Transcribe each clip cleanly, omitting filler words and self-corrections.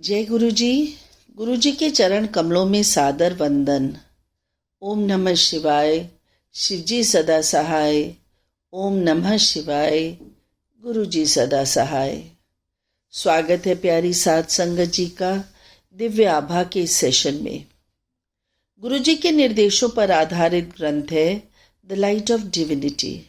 जय गुरु जी। गुरु जी के चरण कमलों में सादर वंदन। ओम नमः शिवाय। शिवजी सदा सहाय। ओम नमः शिवाय। गुरु जी सदा सहाय। स्वागत है प्यारी साध संगत जी का दिव्य आभा के इस सेशन में। गुरु जी के निर्देशों पर आधारित ग्रंथ है द लाइट ऑफ डिविनिटी।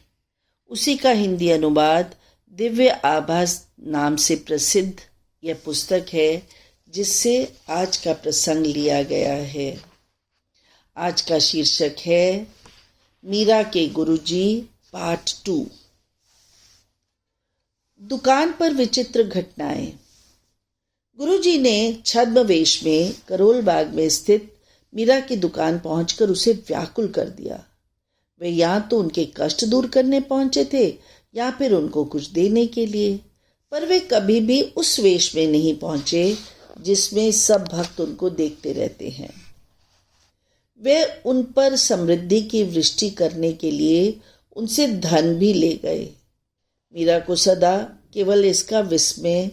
उसी का हिंदी अनुवाद दिव्य आभा नाम से प्रसिद्ध यह पुस्तक है, जिससे आज का प्रसंग लिया गया है। आज का शीर्षक है मीरा के गुरुजी पार्ट 2। दुकान पर विचित्र घटनाएं। गुरुजी ने छद्मवेश में करोल बाग में स्थित मीरा की दुकान पहुंचकर उसे व्याकुल कर दिया। वे या तो उनके कष्ट दूर करने पहुंचे थे या फिर उनको कुछ देने के लिए, पर वे कभी भी उस वेश में नहीं पहुंचे जिसमें सब भक्त उनको देखते रहते हैं। वे उन पर समृद्धि की वृष्टि करने के लिए उनसे धन भी ले गए। मीरा को सदा केवल इसका विस्मय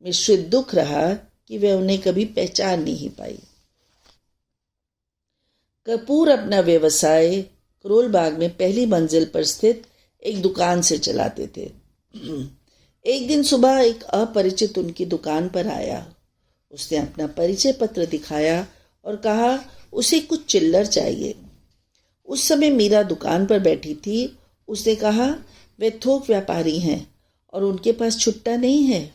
मिश्रित दुख रहा कि वे उन्हें कभी पहचान नहीं पाई। कपूर अपना व्यवसाय करोल बाग में पहली मंजिल पर स्थित एक दुकान से चलाते थे। एक दिन सुबह एक अपरिचित उनकी दुकान पर आया। उसने अपना परिचय पत्र दिखाया और कहा उसे कुछ चिल्लर चाहिए। उस समय मीरा दुकान पर बैठी थी। उसने कहा वे थोक व्यापारी हैं और उनके पास छुट्टा नहीं है।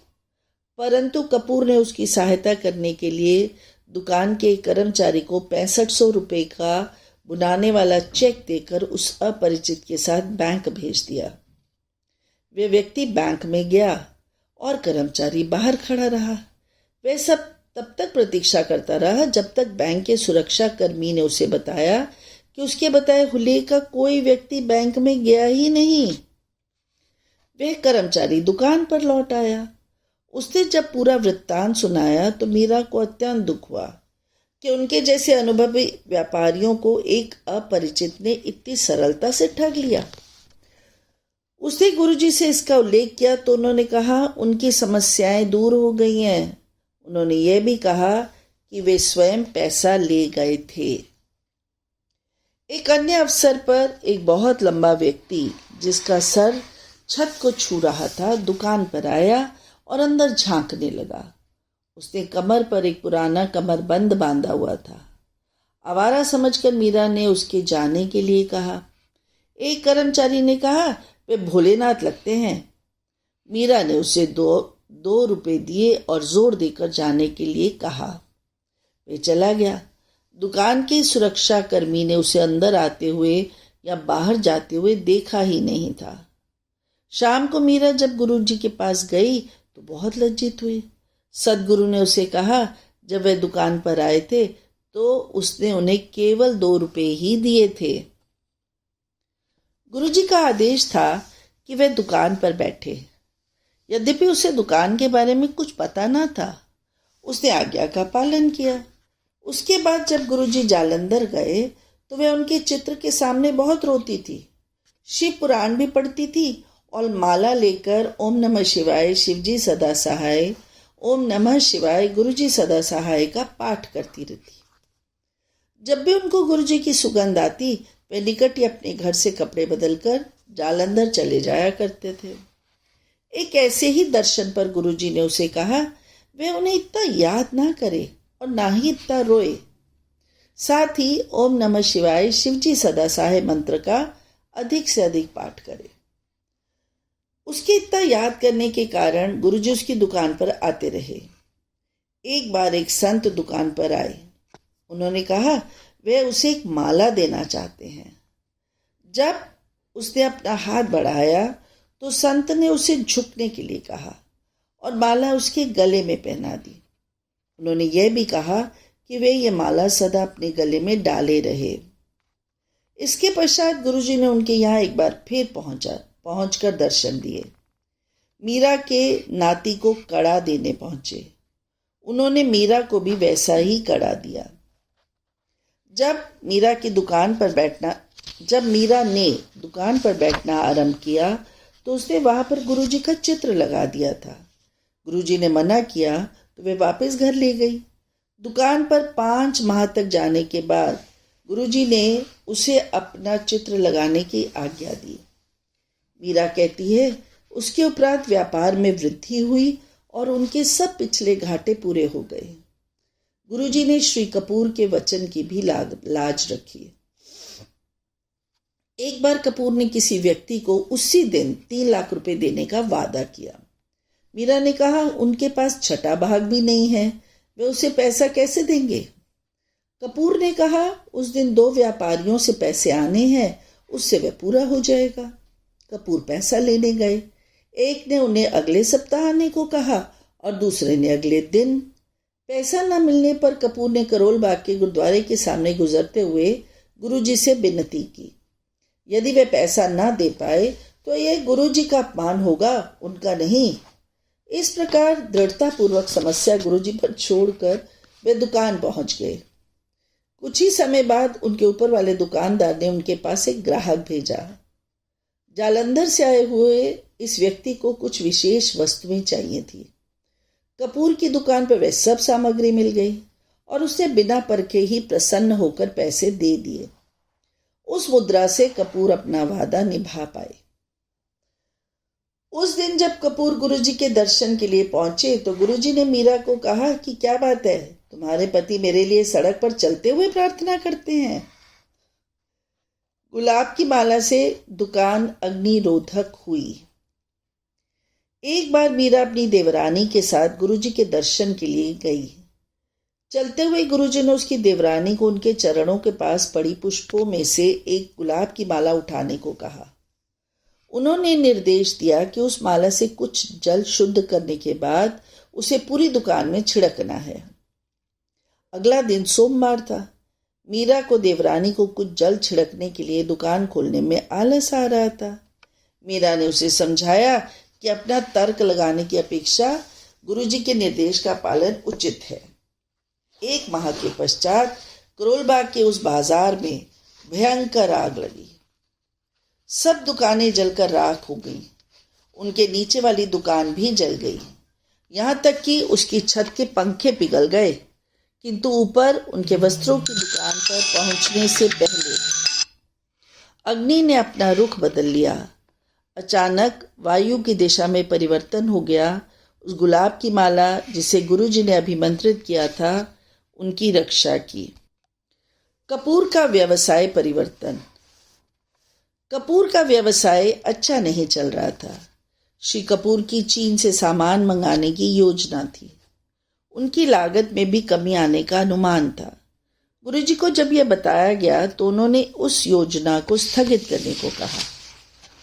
परंतु कपूर ने उसकी सहायता करने के लिए दुकान के कर्मचारी को 6500 रुपये का बुनाने वाला चेक देकर उस अपरिचित के साथ बैंक भेज दिया। वे व्यक्ति बैंक में गया और कर्मचारी बाहर खड़ा रहा। वह सब तब तक प्रतीक्षा करता रहा जब तक बैंक के सुरक्षा कर्मी ने उसे बताया कि उसके बताए हुए का कोई व्यक्ति बैंक में गया ही नहीं। वह कर्मचारी दुकान पर लौट आया। उसने जब पूरा वृत्तांत सुनाया तो मीरा को अत्यंत दुख हुआ कि उनके जैसे अनुभवी व्यापारियों को एक अपरिचित ने इतनी सरलता से ठग लिया। उसने गुरुजी से इसका उल्लेख किया तो उन्होंने कहा उनकी समस्याएं दूर हो गई हैं। उन्होंने यह भी कहा कि वे स्वयं पैसा ले गए थे। एक अन्य अवसर पर एक बहुत लंबा व्यक्ति जिसका सर छत को छू रहा था दुकान पर आया और अंदर झांकने लगा। उसने कमर पर एक पुराना कमरबंद बांधा हुआ था। आवारा समझकर मीरा ने उसके जाने के लिए कहा। एक कर्मचारी ने कहा वे भोलेनाथ लगते हैं। मीरा ने उसे दो रुपए दिए और जोर देकर जाने के लिए कहा। वे चला गया। दुकान के सुरक्षा कर्मी ने उसे अंदर आते हुए या बाहर जाते हुए देखा ही नहीं था। शाम को मीरा जब गुरुजी के पास गई तो बहुत लज्जित हुई। सद्गुरु ने उसे कहा जब वे दुकान पर आए थे तो उसने उन्हें केवल 2 रुपए ही दिए थे। गुरुजी का आदेश था कि वे दुकान पर बैठे। यद्यपि उसे दुकान के बारे में कुछ पता न था, उसने आज्ञा का पालन किया। उसके बाद जब गुरुजी जालंधर गए तो वे उनके चित्र के सामने बहुत रोती थी। शिव पुराण भी पढ़ती थी और माला लेकर ओम नमः शिवाय शिवजी सदा सहाय, ओम नमः शिवाय गुरुजी सदा सहाय का पाठ करती रहती। जब भी उनको गुरुजी की सुगंध आती वे निकट ही अपने घर से कपड़े बदलकर जालंधर चले जाया करते थे। एक ऐसे ही दर्शन पर गुरुजी ने उसे कहा वे उन्हें इतना याद ना करे और ना ही इतना रोए। साथ ही ओम नमः शिवाय शिवजी सदा सहाय मंत्र का अधिक से अधिक पाठ करे। उसके इतना याद करने के कारण गुरुजी उसकी दुकान पर आते रहे। एक बार एक संत दुकान पर आए। उन्होंने कहा वे उसे एक माला देना चाहते हैं। जब उसने अपना हाथ बढ़ाया तो संत ने उसे झुकने के लिए कहा और माला उसके गले में पहना दी। उन्होंने यह भी कहा कि वे ये माला सदा अपने गले में डाले रहे। इसके पश्चात गुरुजी ने उनके यहाँ एक बार फिर पहुंचकर दर्शन दिए। मीरा के नाती को कड़ा देने पहुंचे। उन्होंने मीरा को भी वैसा ही कड़ा दिया। जब मीरा ने दुकान पर बैठना आरंभ किया तो उसने वहां पर गुरुजी का चित्र लगा दिया था। गुरुजी ने मना किया तो वे वापस घर ले गई। दुकान पर 5 माह तक जाने के बाद गुरुजी ने उसे अपना चित्र लगाने की आज्ञा दी। मीरा कहती है, उसके उपरांत व्यापार में वृद्धि हुई और उनके सब पिछले घाटे पूरे हो गए। गुरुजी ने श्री कपूर के वचन की भी लाज रखी। एक बार कपूर ने किसी व्यक्ति को उसी दिन 3 लाख रुपए देने का वादा किया। मीरा ने कहा, उनके पास छठा भाग भी नहीं है, वे उसे पैसा कैसे देंगे? कपूर ने कहा, उस दिन 2 व्यापारियों से पैसे आने हैं, उससे वह पूरा हो जाएगा। कपूर पैसा लेने गए। एक ने उन्हें अगले सप्ताह आने को कहा और दूसरे ने अगले दिन। पैसा न मिलने पर कपूर ने करोल बाग के गुरुद्वारे के सामने गुजरते हुए गुरुजी से विनती की। यदि वे पैसा ना दे पाए तो यह गुरुजी का अपमान होगा, उनका नहीं। इस प्रकार दृढ़तापूर्वक समस्या गुरुजी पर छोड़कर वे दुकान पहुंच गए। कुछ ही समय बाद उनके ऊपर वाले दुकानदार ने उनके पास एक ग्राहक भेजा। जालंधर से आए हुए इस व्यक्ति को कुछ विशेष वस्तुएं चाहिए थी। कपूर की दुकान पर वह सब सामग्री मिल गई और उसने बिना परखे ही प्रसन्न होकर पैसे दे दिए। उस मुद्रा से कपूर अपना वादा निभा पाए। उस दिन जब कपूर गुरुजी के दर्शन के लिए पहुंचे तो गुरुजी ने मीरा को कहा कि क्या बात है, तुम्हारे पति मेरे लिए सड़क पर चलते हुए प्रार्थना करते हैं। गुलाब की माला से दुकान अग्निरोधक हुई। एक बार मीरा अपनी देवरानी के साथ गुरुजी के दर्शन के लिए गई। चलते हुए गुरुजी ने उसकी देवरानी को उनके चरणों के पास पड़ी पुष्पों में से एक गुलाब की माला उठाने को कहा। उन्होंने निर्देश दिया कि उस माला से कुछ जल शुद्ध करने के बाद उसे पूरी दुकान में छिड़कना है। अगला दिन सोमवार था। मीरा को देवरानी को कुछ जल छिड़कने के लिए दुकान खोलने में आलस आ रहा था। मीरा ने उसे समझाया कि अपना तर्क लगाने की अपेक्षा गुरुजी के निर्देश का पालन उचित है। 1 माह के पश्चात करोलबाग के उस बाजार में भयंकर आग लगी। सब दुकानें जलकर राख हो गईं। उनके नीचे वाली दुकान भी जल गई, यहाँ तक कि उसकी छत के पंखे पिघल गए। किंतु ऊपर उनके वस्त्रों की दुकान पर पहुंचने से पहले अग्नि ने अपना रुख बदल लिया। अचानक वायु की दिशा में परिवर्तन हो गया। उस गुलाब की माला जिसे गुरुजी ने अभिमंत्रित किया था, उनकी रक्षा की। कपूर का व्यवसाय परिवर्तन। कपूर का व्यवसाय अच्छा नहीं चल रहा था। श्री कपूर की चीन से सामान मंगाने की योजना थी। उनकी लागत में भी कमी आने का अनुमान था। गुरुजी को जब यह बताया गया तो उन्होंने उस योजना को स्थगित करने को कहा।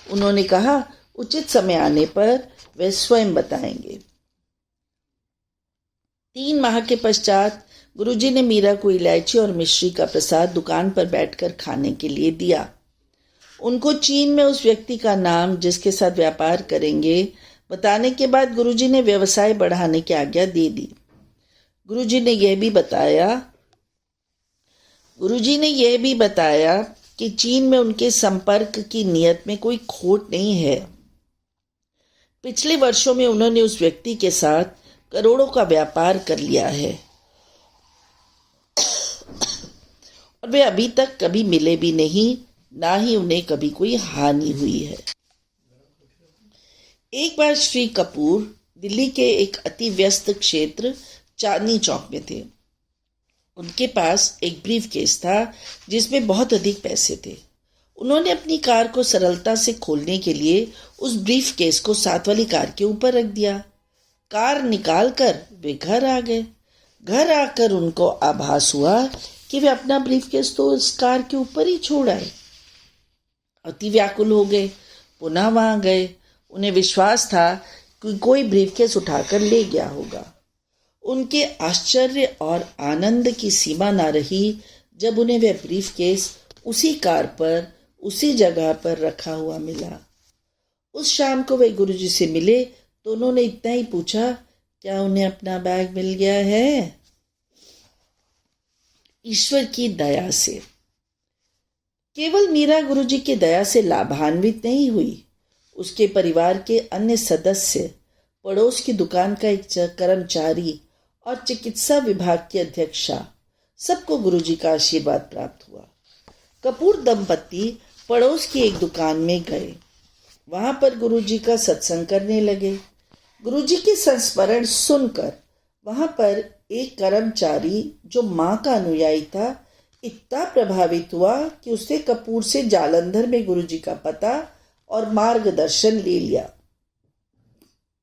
उन्होंने कहा, उचित समय आने पर वे स्वयं बताएंगे। 3 माह के पश्चात गुरुजी ने मीरा को इलायची और मिश्री का प्रसाद दुकान पर बैठकर खाने के लिए दिया। उनको चीन में उस व्यक्ति का नाम जिसके साथ व्यापार करेंगे बताने के बाद गुरुजी ने व्यवसाय बढ़ाने की आज्ञा दे दी। गुरुजी ने यह भी बताया कि चीन में उनके संपर्क की नियत में कोई खोट नहीं है। पिछले वर्षों में उन्होंने उस व्यक्ति के साथ करोड़ों का व्यापार कर लिया है और वे अभी तक कभी मिले भी नहीं, ना ही उन्हें कभी कोई हानि हुई है। एक बार श्री कपूर दिल्ली के एक अति व्यस्त क्षेत्र चांदनी चौक में थे। उनके पास एक ब्रीफ केस था जिसमें बहुत अधिक पैसे थे। उन्होंने अपनी कार को सरलता से खोलने के लिए उस ब्रीफ केस को साथ वाली कार के ऊपर रख दिया। कार निकालकर वे घर आ गए। घर आकर उनको आभास हुआ कि वे अपना ब्रीफ केस तो उस कार के ऊपर ही छोड़ आए। अति व्याकुल हो गए, पुनः वहां गए। उन्हें विश्वास था कि कोई ब्रीफ केस उठाकर ले गया होगा। उनके आश्चर्य और आनंद की सीमा न रही जब उन्हें वह ब्रीफ केस उसी कार पर उसी जगह पर रखा हुआ मिला। उस शाम को वे गुरुजी से मिले तो उन्होंने इतना ही पूछा, क्या उन्हें अपना बैग मिल गया है? ईश्वर की दया से। केवल मीरा गुरुजी की दया से लाभान्वित नहीं हुई, उसके परिवार के अन्य सदस्य, पड़ोस की दुकान का एक कर्मचारी और चिकित्सा विभाग की अध्यक्षा, सबको गुरुजी का आशीर्वाद प्राप्त हुआ। कपूर दंपति पड़ोस की एक दुकान में गए। वहां पर गुरुजी का सत्संग करने लगे। गुरुजी के संस्मरण सुनकर वहां पर एक कर्मचारी जो मां का अनुयायी था इतना प्रभावित हुआ कि उसने कपूर से जालंधर में गुरुजी का पता और मार्गदर्शन ले लिया।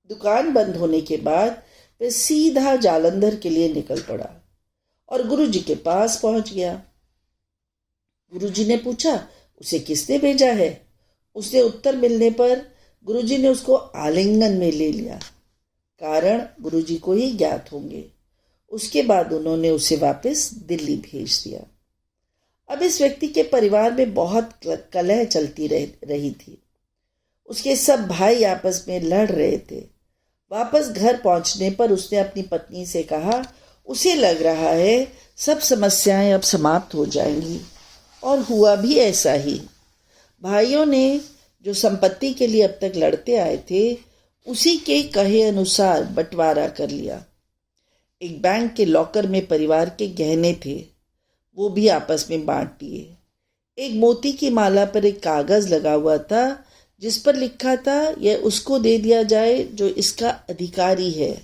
दुकान बंद होने के बाद वह सीधा जालंधर के लिए निकल पड़ा और गुरुजी के पास पहुंच गया। गुरुजी ने पूछा, उसे किसने भेजा है? उसने उत्तर मिलने पर गुरुजी ने उसको आलिंगन में ले लिया। कारण गुरुजी को ही ज्ञात होंगे। उसके बाद उन्होंने उसे वापस दिल्ली भेज दिया। अब इस व्यक्ति के परिवार में बहुत कलह चलती रही थी। उसके सब भाई आपस में लड़ रहे थे। वापस घर पहुंचने पर उसने अपनी पत्नी से कहा, उसे लग रहा है सब समस्याएं अब समाप्त हो जाएंगी। और हुआ भी ऐसा ही। भाइयों ने जो संपत्ति के लिए अब तक लड़ते आए थे उसी के कहे अनुसार बंटवारा कर लिया। एक बैंक के लॉकर में परिवार के गहने थे, वो भी आपस में बांट दिए। एक मोती की माला पर एक कागज लगा हुआ था जिस पर लिखा था, यह उसको दे दिया जाए जो इसका अधिकारी है।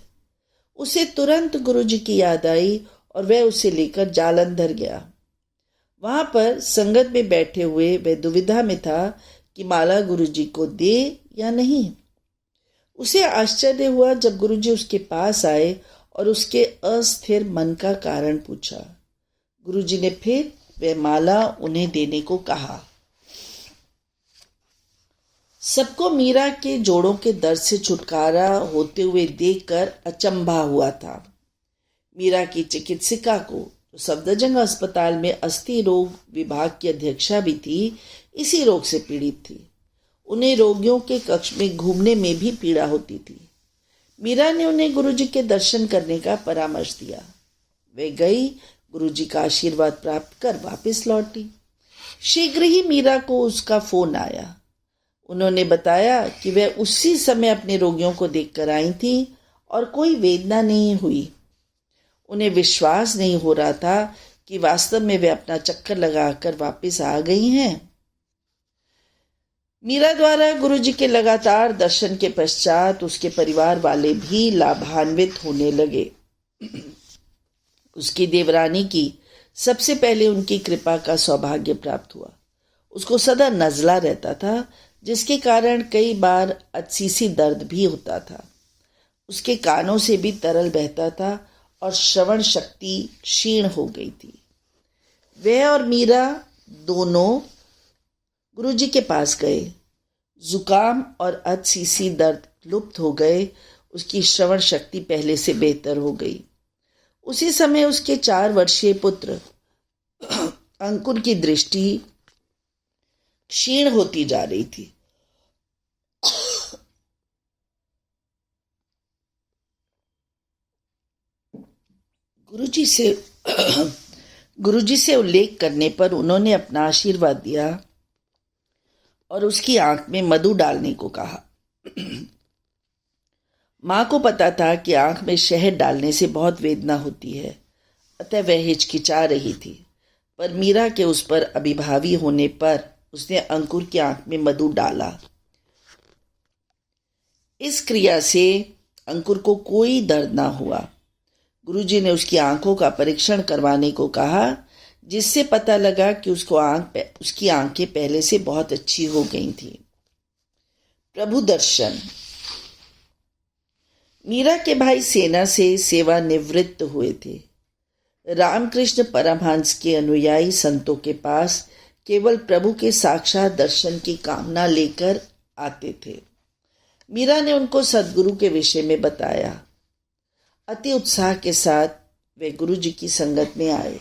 उसे तुरंत गुरुजी की याद आई और वह उसे लेकर जालंधर गया। वहां पर संगत में बैठे हुए वह दुविधा में था कि माला गुरुजी को दे या नहीं। उसे आश्चर्य हुआ जब गुरुजी उसके पास आए और उसके अस्थिर मन का कारण पूछा। गुरुजी ने फिर वह माला उन्हें देने को कहा। सबको मीरा के जोड़ों के दर्द से छुटकारा होते हुए देखकर अचंभा हुआ था। मीरा की चिकित्सिका को, जो सफदरजंग अस्पताल में अस्थि रोग विभाग की अध्यक्षा भी थी, इसी रोग से पीड़ित थी। उन्हें रोगियों के कक्ष में घूमने में भी पीड़ा होती थी। मीरा ने उन्हें गुरुजी के दर्शन करने का परामर्श दिया। वे गई, गुरुजी का आशीर्वाद प्राप्त कर वापस लौटी। शीघ्र ही मीरा को उसका फोन आया। उन्होंने बताया कि वह उसी समय अपने रोगियों को देखकर आई थी और कोई वेदना नहीं हुई। उन्हें विश्वास नहीं हो रहा था कि वास्तव में वे अपना चक्कर लगाकर वापस आ गई हैं। मीरा द्वारा गुरुजी के लगातार दर्शन के पश्चात उसके परिवार वाले भी लाभान्वित होने लगे। उसकी देवरानी की सबसे पहले उनकी कृपा का सौभाग्य प्राप्त हुआ। उसको सदा नज़ला रहता था, जिसके कारण कई बार अदसीसी दर्द भी होता था। उसके कानों से भी तरल बहता था और श्रवण शक्ति क्षीण हो गई थी। वह और मीरा दोनों गुरुजी के पास गए। जुकाम और अदसीसी दर्द लुप्त हो गए। उसकी श्रवण शक्ति पहले से बेहतर हो गई। उसी समय उसके 4 वर्षीय पुत्र अंकुर की दृष्टि क्षीण होती जा रही थी। गुरुजी से उल्लेख करने पर उन्होंने अपना आशीर्वाद दिया और उसकी आंख में मधु डालने को कहा। मां को पता था कि आंख में शहद डालने से बहुत वेदना होती है, अतः वह हिचकिचा रही थी। पर मीरा के उस पर अभिभावी होने पर उसने अंकुर की आंख में मधु डाला। इस क्रिया से अंकुर को कोई दर्द ना हुआ। गुरुजी ने उसकी आंखों का परीक्षण करवाने को कहा, जिससे पता लगा कि उसकी आंखें पहले से बहुत अच्छी हो गई थी। प्रभु दर्शन। मीरा के भाई सेना से सेवानिवृत्त हुए थे। रामकृष्ण परमहंस के अनुयायी संतों के पास केवल प्रभु के साक्षात दर्शन की कामना लेकर आते थे। मीरा ने उनको सद्गुरु के विषय में बताया। अति उत्साह के साथ वे गुरुजी की संगत में आए।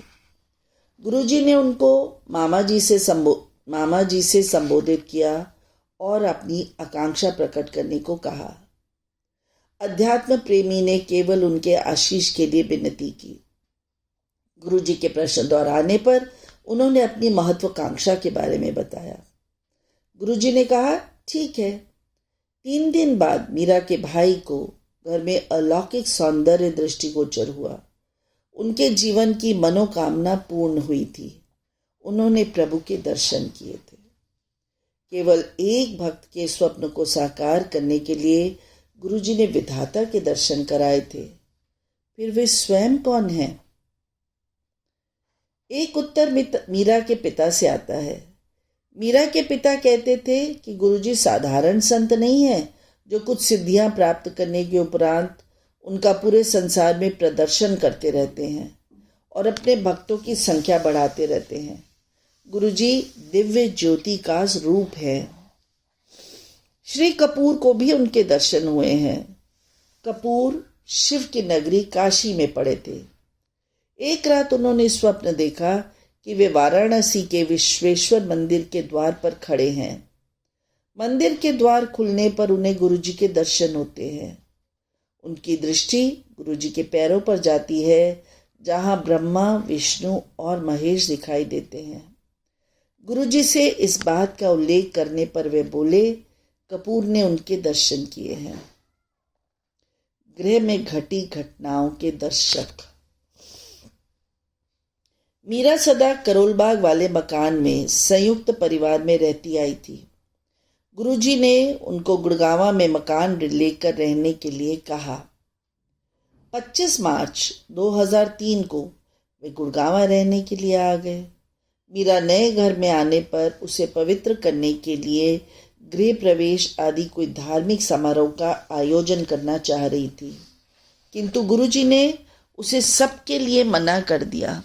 गुरुजी ने उनको मामा जी से संबोधित किया और अपनी आकांक्षा प्रकट करने को कहा। अध्यात्म प्रेमी ने केवल उनके आशीष के लिए विनती की। गुरुजी के प्रश्न दोहराने पर उन्होंने अपनी महत्वाकांक्षा के बारे में बताया। गुरुजी ने कहा, ठीक है। 3 दिन बाद मीरा के भाई को घर में अलौकिक सौंदर्य दृष्टिगोचर हुआ। उनके जीवन की मनोकामना पूर्ण हुई थी। उन्होंने प्रभु के दर्शन किए थे। केवल एक भक्त के स्वप्न को साकार करने के लिए गुरुजी ने विधाता के दर्शन कराए थे। फिर वे स्वयं कौन हैं? एक उत्तर मीरा के पिता से आता है। मीरा के पिता कहते थे कि गुरुजी साधारण संत नहीं है जो कुछ सिद्धियां प्राप्त करने के उपरांत उनका पूरे संसार में प्रदर्शन करते रहते हैं और अपने भक्तों की संख्या बढ़ाते रहते हैं। गुरुजी दिव्य ज्योति का रूप है। श्री कपूर को भी उनके दर्शन हुए हैं। कपूर शिव की नगरी काशी में पड़े थे। एक रात उन्होंने स्वप्न देखा कि वे वाराणसी के विश्वेश्वर मंदिर के द्वार पर खड़े हैं। मंदिर के द्वार खुलने पर उन्हें गुरुजी के दर्शन होते हैं। उनकी दृष्टि गुरुजी के पैरों पर जाती है, जहां ब्रह्मा, विष्णु और महेश दिखाई देते हैं। गुरुजी से इस बात का उल्लेख करने पर वे बोले, कपूर ने उनके दर्शन किए हैं। गृह में घटी घटनाओं के दर्शक। मीरा सदा करोलबाग वाले मकान में संयुक्त परिवार में रहती आई थी। गुरुजी ने उनको गुड़गांव में मकान लेकर रहने के लिए कहा। 25 मार्च 2003 को वे गुड़गांव रहने के लिए आ गए। मीरा नए घर में आने पर उसे पवित्र करने के लिए गृह प्रवेश आदि कोई धार्मिक समारोह का आयोजन करना चाह रही थी, किंतु गुरुजी ने उसे सबके लिए मना कर दिया।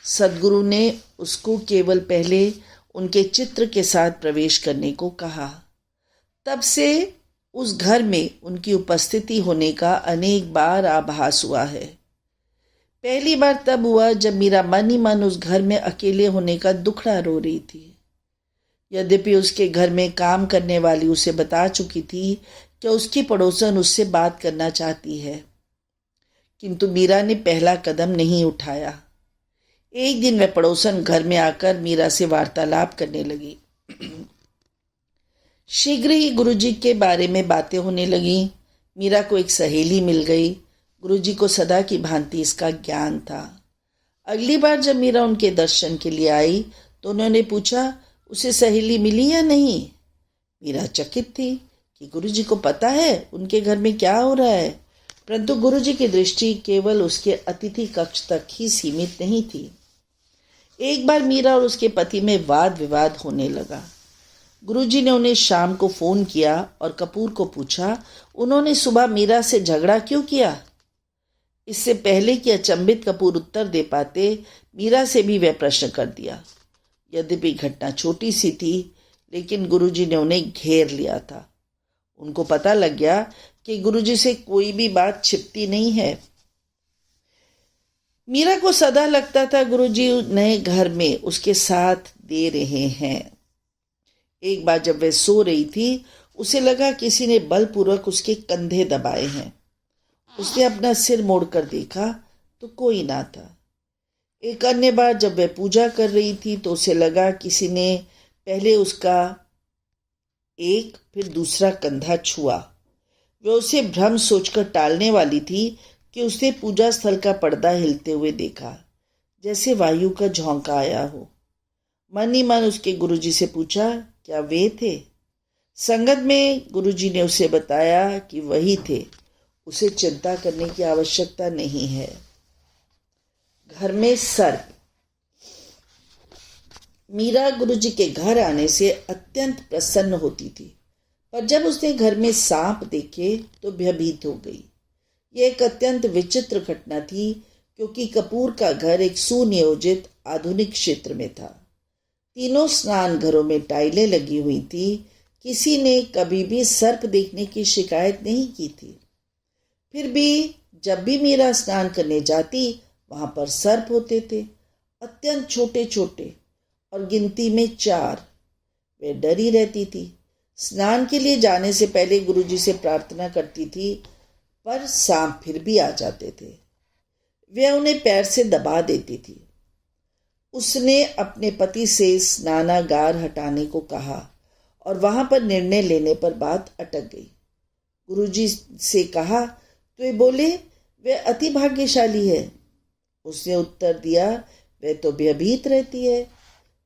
सद्गुरु ने उसको केवल पहले उनके चित्र के साथ प्रवेश करने को कहा। तब से उस घर में उनकी उपस्थिति होने का अनेक बार आभास हुआ है। पहली बार तब हुआ जब मीरा मन ही मन उस घर में अकेले होने का दुखड़ा रो रही थी। यद्यपि उसके घर में काम करने वाली उसे बता चुकी थी कि उसकी पड़ोसन उससे बात करना चाहती है, किंतु मीरा ने पहला कदम नहीं उठाया। एक दिन वह पड़ोसन घर में आकर मीरा से वार्तालाप करने लगी। शीघ्र ही गुरुजी के बारे में बातें होने लगी। मीरा को एक सहेली मिल गई। गुरुजी को सदा की भांति इसका ज्ञान था। अगली बार जब मीरा उनके दर्शन के लिए आई तो उन्होंने पूछा, उसे सहेली मिली या नहीं? मीरा चकित थी कि गुरुजी को पता है उनके घर में क्या हो रहा है, परंतु गुरुजी की दृष्टि केवल उसके अतिथि कक्ष तक ही सीमित नहीं थी। एक बार मीरा और उसके पति में वाद विवाद होने लगा। गुरुजी ने उन्हें शाम को फोन किया और कपूर को पूछा, उन्होंने सुबह मीरा से झगड़ा क्यों किया? इससे पहले कि अचंभित कपूर उत्तर दे पाते, मीरा से भी वह प्रश्न कर दिया। यद्यपि घटना छोटी सी थी, लेकिन गुरुजी ने उन्हें घेर लिया था। उनको पता लग गया कि गुरुजी से कोई भी बात छिपती नहीं है। मीरा को सदा लगता था गुरुजी नए घर में उसके साथ दे रहे हैं। एक बार जब वह सो रही थी, उसे लगा किसी ने बलपूर्वक उसके कंधे दबाए हैं। उसने अपना सिर मोड़कर देखा तो कोई ना था। एक अन्य बार जब वह पूजा कर रही थी तो उसे लगा किसी ने पहले उसका एक फिर दूसरा कंधा छुआ। वह उसे भ्रम सोचकर टालने वाली थी कि उसने पूजा स्थल का पर्दा हिलते हुए देखा, जैसे वायु का झोंका आया हो। मन ही मन उसके गुरुजी से पूछा, क्या वे थे? संगत में गुरुजी ने उसे बताया कि वही थे। उसे चिंता करने की आवश्यकता नहीं है। घर में सर्प। मीरा गुरुजी के घर आने से अत्यंत प्रसन्न होती थी, पर जब उसने घर में सांप देखे तो भयभीत हो गई। यह एक अत्यंत विचित्र घटना थी, क्योंकि कपूर का घर एक सुनियोजित आधुनिक क्षेत्र में था। तीनों स्नान घरों में टाइलें लगी हुई थी। किसी ने कभी भी सर्प देखने की शिकायत नहीं की थी। फिर भी जब भी मीरा स्नान करने जाती, वहां पर सर्प होते थे, अत्यंत छोटे छोटे और गिनती में 4। वे डरी रहती थी। स्नान के लिए जाने से पहले गुरुजी से प्रार्थना करती थी, पर सांप फिर भी आ जाते थे। वे उन्हें पैर से दबा देती थी। उसने अपने पति से स्नानागार हटाने को कहा और वहां पर निर्णय लेने पर बात अटक गई। गुरुजी से कहा, तो ये बोले, वह अति भाग्यशाली है। उसने उत्तर दिया, वह तो भयभीत रहती है।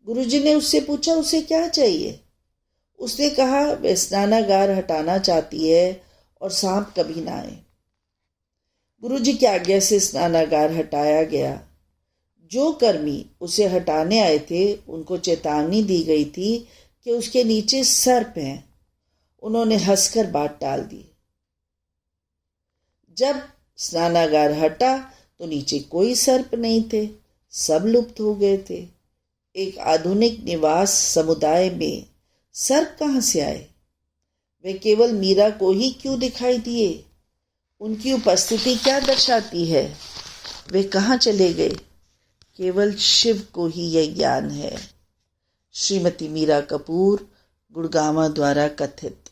गुरुजी ने उससे पूछा, उसे क्या चाहिए? उसने कहा, वह स्नानागार हटाना चाहती है और सांप कभी ना आए। गुरुजी की आज्ञा से स्नानागार हटाया गया। जो कर्मी उसे हटाने आए थे उनको चेतावनी दी गई थी कि उसके नीचे सर्प हैं। उन्होंने हंसकर बात टाल दी। जब स्नानागार हटा तो नीचे कोई सर्प नहीं थे, सब लुप्त हो गए थे। एक आधुनिक निवास समुदाय में सर्प कहाँ से आए? वे केवल मीरा को ही क्यों दिखाई दिए? उनकी उपस्थिति क्या दर्शाती है? वे कहाँ चले गए? केवल शिव को ही यह ज्ञान है। श्रीमती मीरा कपूर, गुड़गांव द्वारा कथित।